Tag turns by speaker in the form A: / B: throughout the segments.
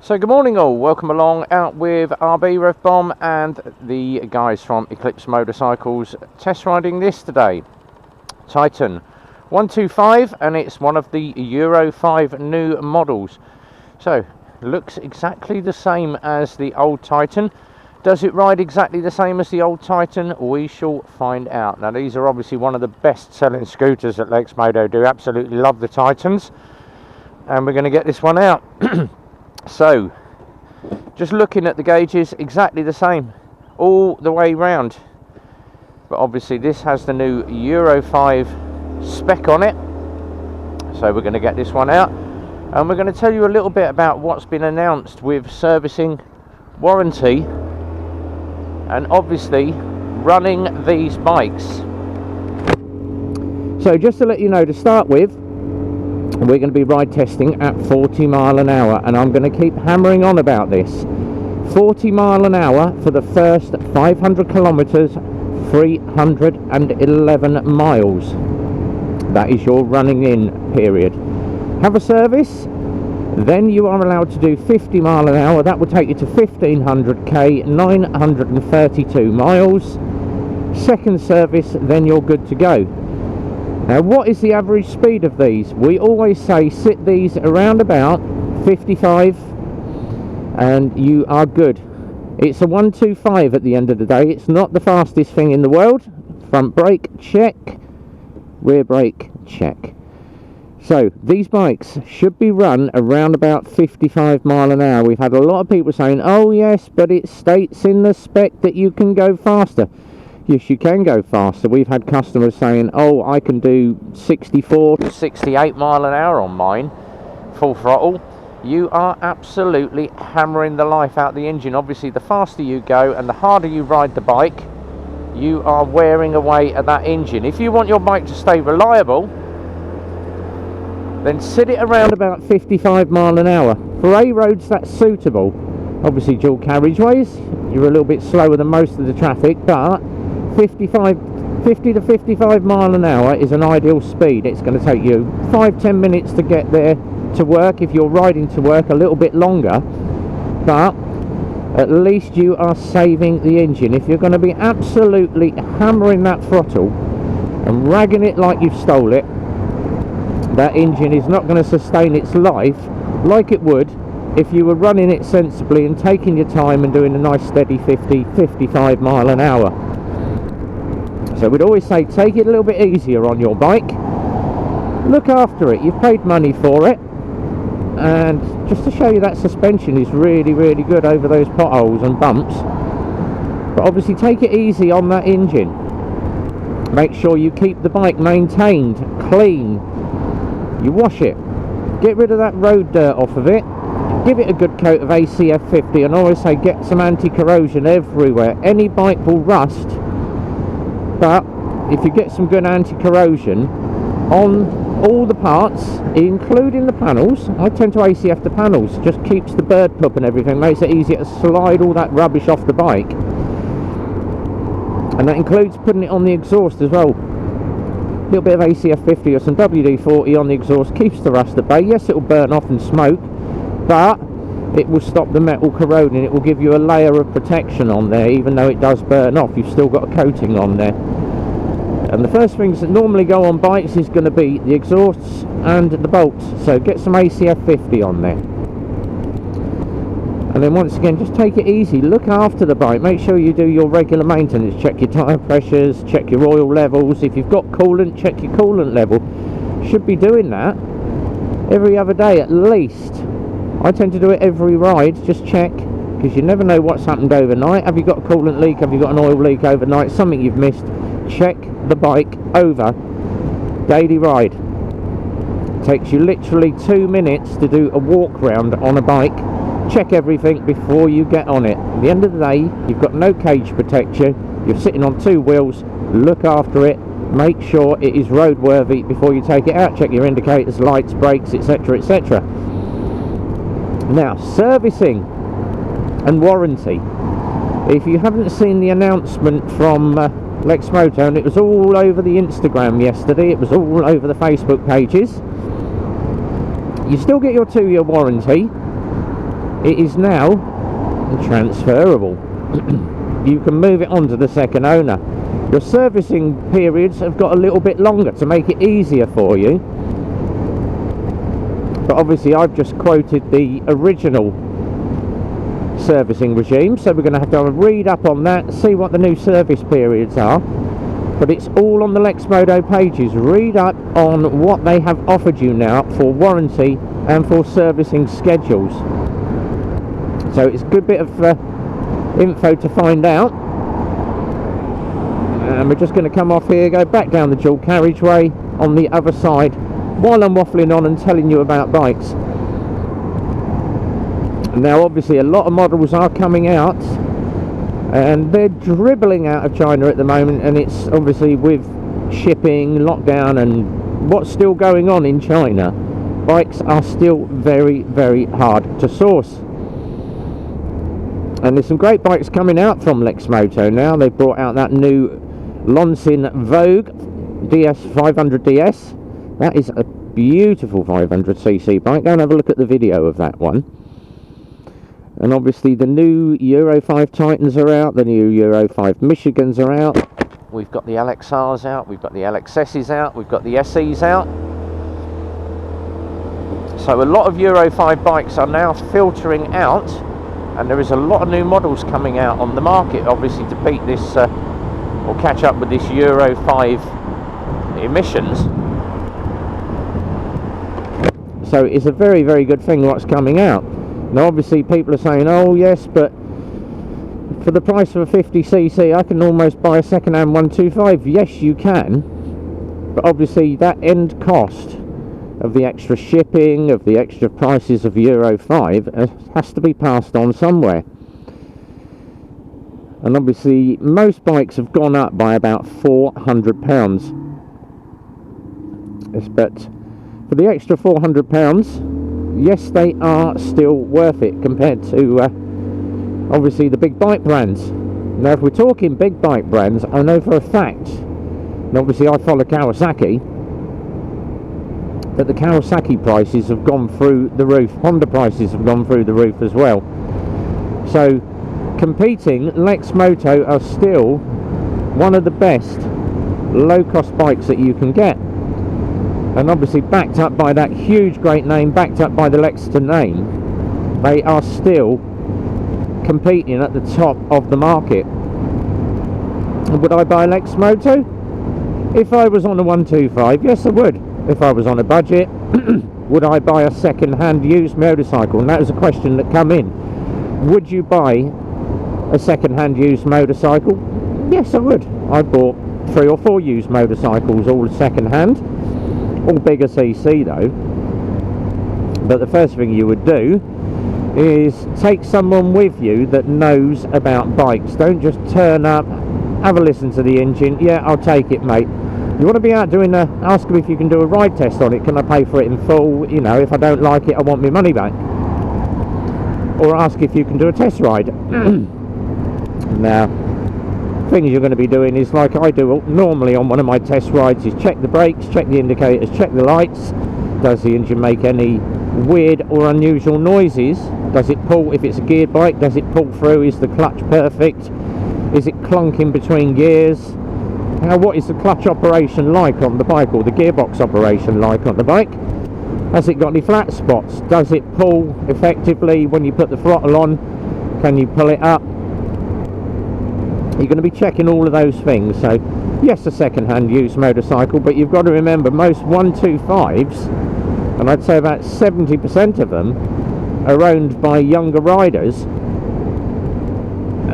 A: So good morning all, welcome along out with RB Revbomb and the guys from Eclipse Motorcycles test riding this today. Titan 125, and it's one of the Euro 5 new models. So looks exactly the same as the old Titan. Does it ride exactly the same as the old Titan? We shall find out. Now these are obviously one of the best selling scooters that Lexmoto do. Absolutely love the Titans, and we're going to get this one out. So, just looking at the gauges, exactly the same all the way round. But obviously this has the new Euro 5 spec on it. So we're going to get this one out. And we're going to tell you a little bit about what's been announced with servicing, warranty, and obviously running these bikes. So just to let you know, to start with, we're going to be ride testing at 40 mile an hour, and I'm going to keep hammering on about this. 40 mile an hour for the first 500 kilometers, 311 miles. That is your running in period. Have a service, then you are allowed to do 50 mile an hour. That will take you to 1500k, 932 miles. Second service, then you're good to go. Now, what is the average speed of these? We always say sit these around about 55 and you are good. It's a 125 at the end of the day. It's not the fastest thing in the world. Front brake, check. Rear brake, check. So these bikes should be run around about 55 mile an hour. We've had a lot of people saying, oh yes, but it states in the spec that you can go faster. Yes, you can go faster. We've had customers saying, oh, I can do 64 to 68 mile an hour on mine, full throttle. You are absolutely hammering the life out the engine. Obviously, the faster you go and the harder you ride the bike, you are wearing away at that engine. If you want your bike to stay reliable, then sit it around about 55 mile an hour. For A roads, that's suitable. Obviously, dual carriageways, you're a little bit slower than most of the traffic, but 50 to 55 mile an hour is an ideal speed. It's going to take you 5-10 minutes to get there to work. If you're riding to work, a little bit longer, but at least you are saving the engine. If you're going to be absolutely hammering that throttle and ragging it like you've stole it, that engine is not going to sustain its life like it would if you were running it sensibly and taking your time and doing a nice steady 50-55 mile an hour. So we'd always say take it a little bit easier on your bike, look after it. You've paid money for it, and just to show you that suspension is really good over those potholes and bumps. But obviously take it easy on that engine. Make sure you keep the bike maintained, clean. You wash it, get rid of that road dirt off of it, give it a good coat of ACF 50, and I always say get some anti-corrosion everywhere. Any bike will rust, but if you get some good anti-corrosion on all the parts, including the panels, I tend to ACF the panels, just keeps the bird poop and everything, makes it easier to slide all that rubbish off the bike. And that includes putting it on the exhaust as well. A little bit of ACF 50 or some WD-40 on the exhaust keeps the rust at bay. Yes, it will burn off and smoke, but it will stop the metal corroding. It will give you a layer of protection on there. Even though it does burn off, you've still got a coating on there. And the first things that normally go on bikes is going to be the exhausts and the bolts, so get some ACF 50 on there. And then once again, just take it easy, look after the bike, make sure you do your regular maintenance, check your tyre pressures, check your oil levels. If you've got coolant, check your coolant level. Should be doing that every other day at least. I tend to do it every ride, just check, because you never know what's happened overnight. Have you got a coolant leak? Have you got an oil leak overnight? Something you've missed? Check the bike over. Daily ride. Takes you literally 2 minutes to do a walk round on a bike. Check everything before you get on it. At the end of the day, you've got no cage protection. You're sitting on 2 wheels. Look after it. Make sure it is roadworthy before you take it out. Check your indicators, lights, brakes, etc, etc. Now, servicing and warranty. If you haven't seen the announcement from Lexmoto, and it was all over the Instagram yesterday, it was all over the Facebook pages, you still get your 2-year warranty. it is now transferable. You can move it on to the second owner. Your servicing periods have got a little bit longer to make it easier for you, but obviously I've just quoted the original servicing regime, so we're going to have to read up on that, see what the new service periods are. But it's all on the Lexmoto pages. Read up on what they have offered you now for warranty and for servicing schedules. So it's a good bit of info to find out. And we're just going to come off here, go back down the dual carriageway on the other side while I'm waffling on and telling you about bikes. Now obviously a lot of models are coming out, and they're dribbling out of China at the moment, and it's obviously with shipping, lockdown, and what's still going on in China, bikes are still very, very hard to source. And there's some great bikes coming out from Lexmoto now. They've brought out that new Lonsin Vogue DS 500DS. That is a beautiful 500cc bike. Go and have a look at the video of that one. And obviously the new Euro 5 Titans are out, the new Euro 5 Michigans are out. We've got the LXRs out, we've got the LXSs out, we've got the SEs out. So a lot of Euro 5 bikes are now filtering out, and there is a lot of new models coming out on the market, obviously to beat this, or catch up with this Euro 5 emissions. So it's a very, very good thing what's coming out. Now obviously people are saying, oh yes, but for the price of a 50cc I can almost buy a second-hand 125. Yes you can, but obviously that end cost of the extra shipping, of the extra prices of Euro 5 has to be passed on somewhere. And obviously most bikes have gone up by about £400. But for the extra £400, yes, they are still worth it compared to obviously the big bike brands. Now if we're talking big bike brands, I know for a fact, and obviously I follow Kawasaki, that the Kawasaki prices have gone through the roof. Honda prices have gone through the roof as well. So competing, Lexmoto are still one of the best low cost bikes that you can get. And obviously backed up by that huge great name, backed up by the Lexington name, they are still competing at the top of the market. And would I buy a Lexmoto? If I was on a 125, yes I would. If I was on a budget, would I buy a second-hand used motorcycle? And that was a question that come in. Would you buy a second-hand used motorcycle? Yes I would. I bought 3 or 4 used motorcycles, all second-hand. All bigger CC though. But the first thing you would do is take someone with you that knows about bikes. Don't just turn up, have a listen to the engine. Yeah, I'll take it, mate. You want to be out doing ask them if you can do a ride test on it. Can I pay for it in full? You know, if I don't like it, I want my money back. Or ask if you can do a test ride. Now, things you're going to be doing is like I do normally on one of my test rides, is check the brakes, check the indicators, check the lights. Does the engine make any weird or unusual noises? Does it pull? If it's a geared bike, does it pull through? Is the clutch perfect? Is it clunking between gears? Now what is the clutch operation like on the bike, or the gearbox operation like on the bike? Has it got any flat spots? Does it pull effectively when you put the throttle on? Can you pull it up? You're going to be checking all of those things. So yes, a second-hand used motorcycle, but you've got to remember most 125s, and I'd say about 70% of them, are owned by younger riders.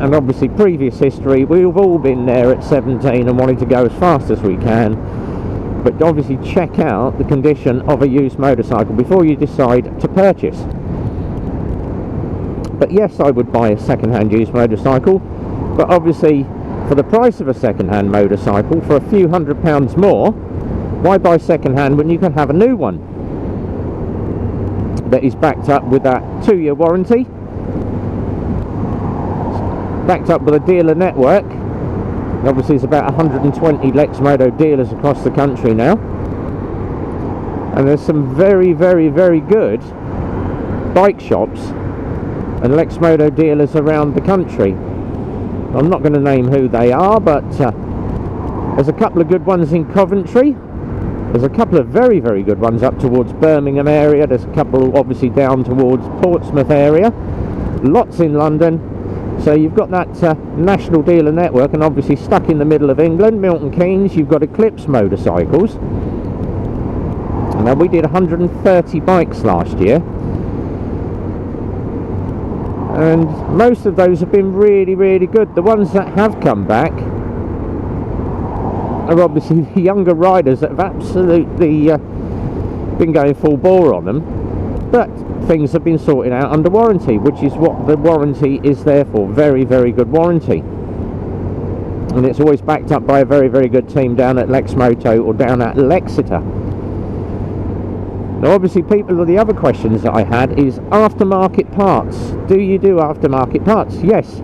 A: And obviously previous history, we've all been there at 17 and wanting to go as fast as we can. But obviously check out the condition of a used motorcycle before you decide to purchase. But yes, I would buy a second-hand used motorcycle. But obviously, for the price of a second-hand motorcycle, for a few £100s more, why buy second-hand when you can have a new one that is backed up with that 2-year warranty, backed up with a dealer network. Obviously, there's about 120 Lexmoto dealers across the country now, and there's some very, very, very good bike shops and Lexmoto dealers around the country. I'm not going to name who they are, but there's a couple of good ones in Coventry. There's a couple of very, very good ones up towards Birmingham area. There's a couple obviously down towards Portsmouth area. Lots in London. So you've got that national dealer network, and obviously stuck in the middle of England, Milton Keynes, you've got Eclipse motorcycles. Now, we did 130 bikes last year, and most of those have been really, really good. The ones that have come back are obviously the younger riders that have absolutely been going full bore on them, but things have been sorted out under warranty, which is what the warranty is there for. Very, very good warranty, and it's always backed up by a very, very good team down at Lexmoto or down at Lexeter. Now, obviously, the other questions that I had is aftermarket parts. Do you do aftermarket parts? Yes.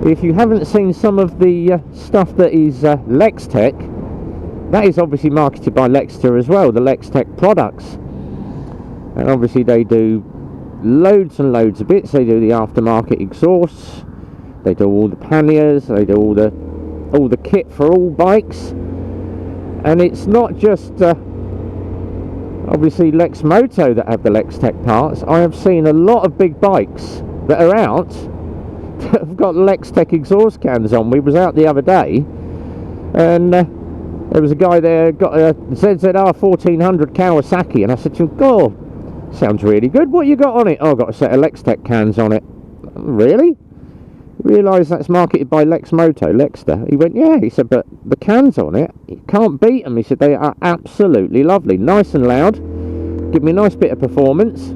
A: If you haven't seen some of the stuff that is Lextech, that is obviously marketed by Lexeter as well, the Lextech products. And obviously they do loads and loads of bits. They do the aftermarket exhausts, they do all the panniers, they do all the kit for all bikes. And it's not just obviously Lexmoto that have the Lextech parts. I have seen a lot of big bikes that are out that have got Lextech exhaust cans on. We was out the other day, and there was a guy there got a ZZR 1400 Kawasaki, and I said to him, "God, sounds really good. What you got on it?" "Oh, I've got a set of Lextech cans on it." "Really? Realise that's marketed by Lexmoto, Lexeter?" He went, "Yeah." He said, "But the cans on it, you can't beat them." He said, "They are absolutely lovely, nice and loud, give me a nice bit of performance,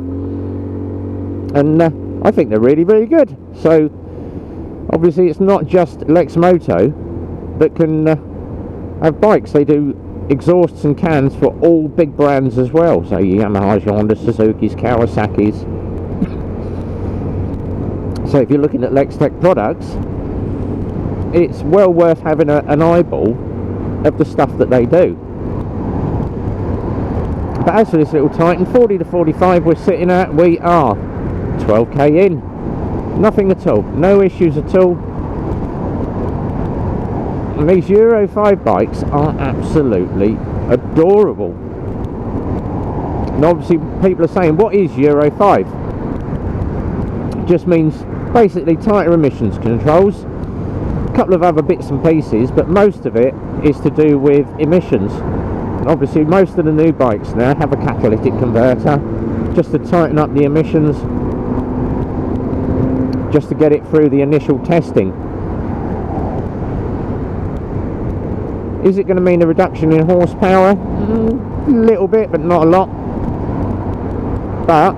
A: and I think they're really, really good." So obviously it's not just Lexmoto that can have bikes. They do exhausts and cans for all big brands as well. So Yamahas, Hondas, Suzuki's, Kawasaki's. So if you're looking at Lextech products, it's well worth having an eyeball of the stuff that they do. But as for this little Titan, 40 to 45 we're sitting at, we are 12k in. Nothing at all, no issues at all. And these Euro 5 bikes are absolutely adorable. And obviously people are saying, what is Euro 5? It just means basically tighter emissions controls, a couple of other bits and pieces, but most of it is to do with emissions. And obviously most of the new bikes now have a catalytic converter just to tighten up the emissions, just to get it through the initial testing. Is it going to mean a reduction in horsepower? A little bit, but not a lot. But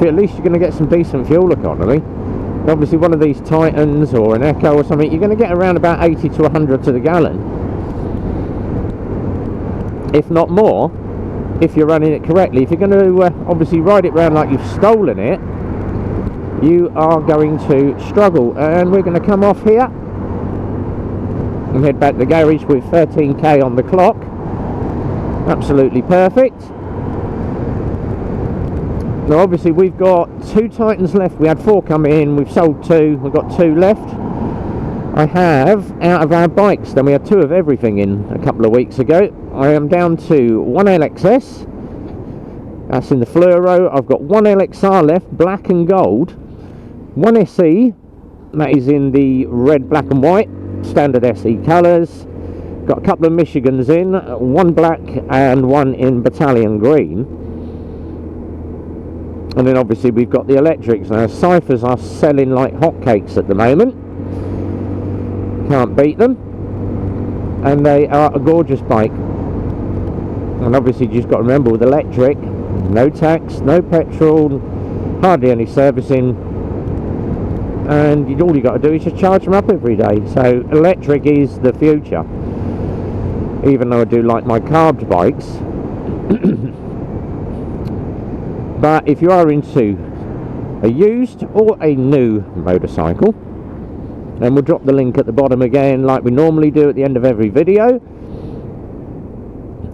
A: at least you're going to get some decent fuel economy. Obviously one of these Titans or an Echo or something, you're going to get around about 80 to 100 to the gallon, if not more, if you're running it correctly. If you're going to obviously ride it around like you've stolen it, you are going to struggle. And we're going to come off here and head back to the garage with 13k on the clock. Absolutely perfect. Now obviously we've got 2 Titans left. We had 4 come in, we've sold 2, we've got 2 left. I have, out of our bikes, then we had 2 of everything in a couple of weeks ago. I am down to 1 LXS, that's in the fluoro. I've got 1 LXR left, black and gold. 1 SE, that is in the red, black and white, standard SE colours. Got a couple of Michigans in, 1 black and 1 in battalion green. And then obviously we've got the electrics. Now Cyphers are selling like hotcakes at the moment, can't beat them, and they are a gorgeous bike. And obviously you just got to remember, with electric, no tax, no petrol, hardly any servicing, and all you got to do is just charge them up every day. So electric is the future, even though I do like my carbed bikes. But if you are into a used or a new motorcycle, then we'll drop the link at the bottom again like we normally do at the end of every video.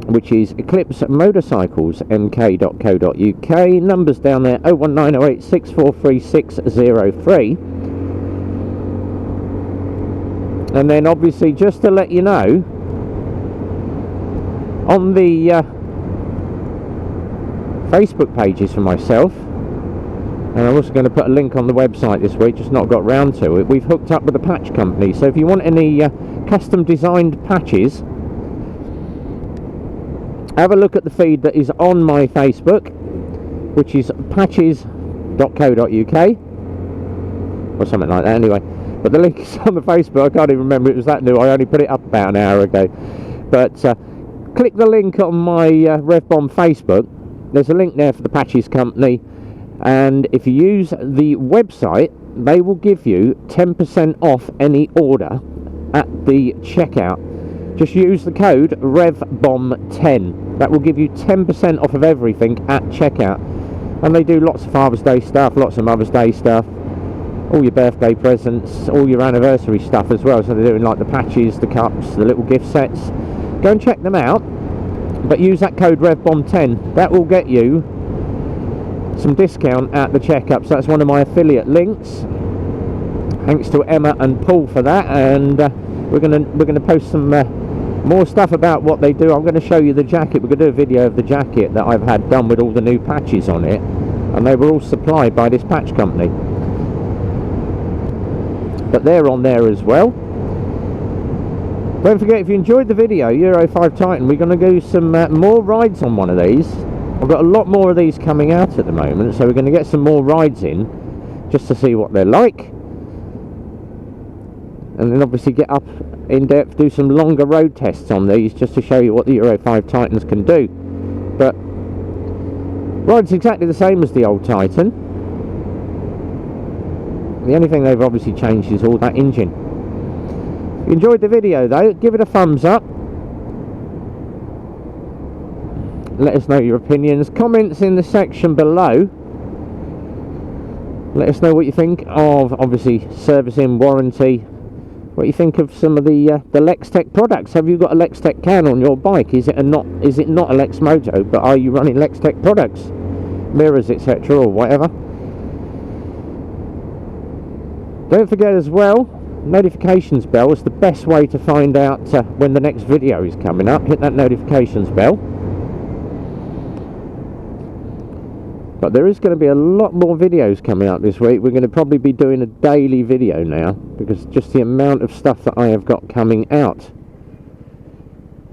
A: which is Eclipse Motorcycles mk.co.uk. Numbers down there 01908 643 603. And then obviously, just to let you know, on the Facebook pages for myself, and I'm also going to put a link on the website this week, just not got round to it, we've hooked up with a patch company. So if you want any custom designed patches, have a look at the feed that is on my Facebook, which is patches.co.uk or something like that anyway. But the link is on the Facebook. I can't even remember it was that new. I only put it up about an hour ago. But click the link on my RevBomb Facebook. There's a link there for the Patches company. And if you use the website, they will give you 10% off any order at the checkout. Just use the code RevBomb10. That will give you 10% off of everything at checkout. And they do lots of Father's Day stuff, lots of Mother's Day stuff, all your birthday presents, all your anniversary stuff as well. So they're doing like the patches, the cups, the little gift sets. Go and check them out, but use that code RevBomb10. That will get you some discount at the checkup. So that's one of my affiliate links. Thanks to Emma and Paul for that. And we're gonna post some more stuff about what they do. I'm going to show you the jacket. We're going to do a video of the jacket that I've had done with all the new patches on it, and they were all supplied by this patch company. But they're on there as well. Don't forget, if you enjoyed the video, Euro 5 Titan, we're going to do some more rides on one of these. I've got a lot more of these coming out at the moment, so we're going to get some more rides in just to see what they're like, and then obviously get up in depth, do some longer road tests on these just to show you what the Euro 5 Titans can do. But ride's exactly the same as the old Titan. The only thing they've obviously changed is all that engine. If you enjoyed the video though, give it a thumbs up. Let us know your opinions. Comments in the section below. Let us know what you think of, obviously, servicing, warranty. What you think of some of the Lextech products. Have you got a Lextech can on your bike? Is it not a Lexmoto, but are you running Lextech products, mirrors, etc., or whatever? Don't forget as well, notifications bell is the best way to find out when the next video is coming up. Hit that notifications bell. But there is going to be a lot more videos coming out this week. We're going to probably be doing a daily video now, because just the amount of stuff that I have got coming out.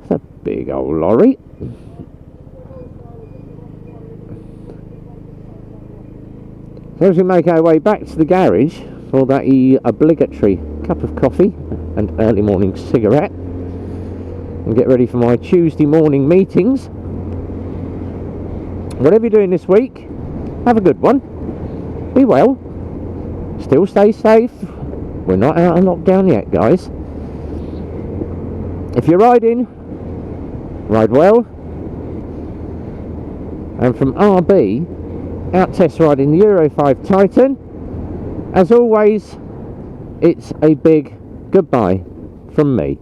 A: It's a big old lorry. So as we make our way back to the garage for that obligatory cup of coffee and early morning cigarette, and get ready for my Tuesday morning meetings. Whatever you're doing this week, have a good one. Be well. Still stay safe. We're not out of lockdown yet, guys. If you're riding, ride well. And from RB, out test riding the Euro 5 Titan. As always, it's a big goodbye from me.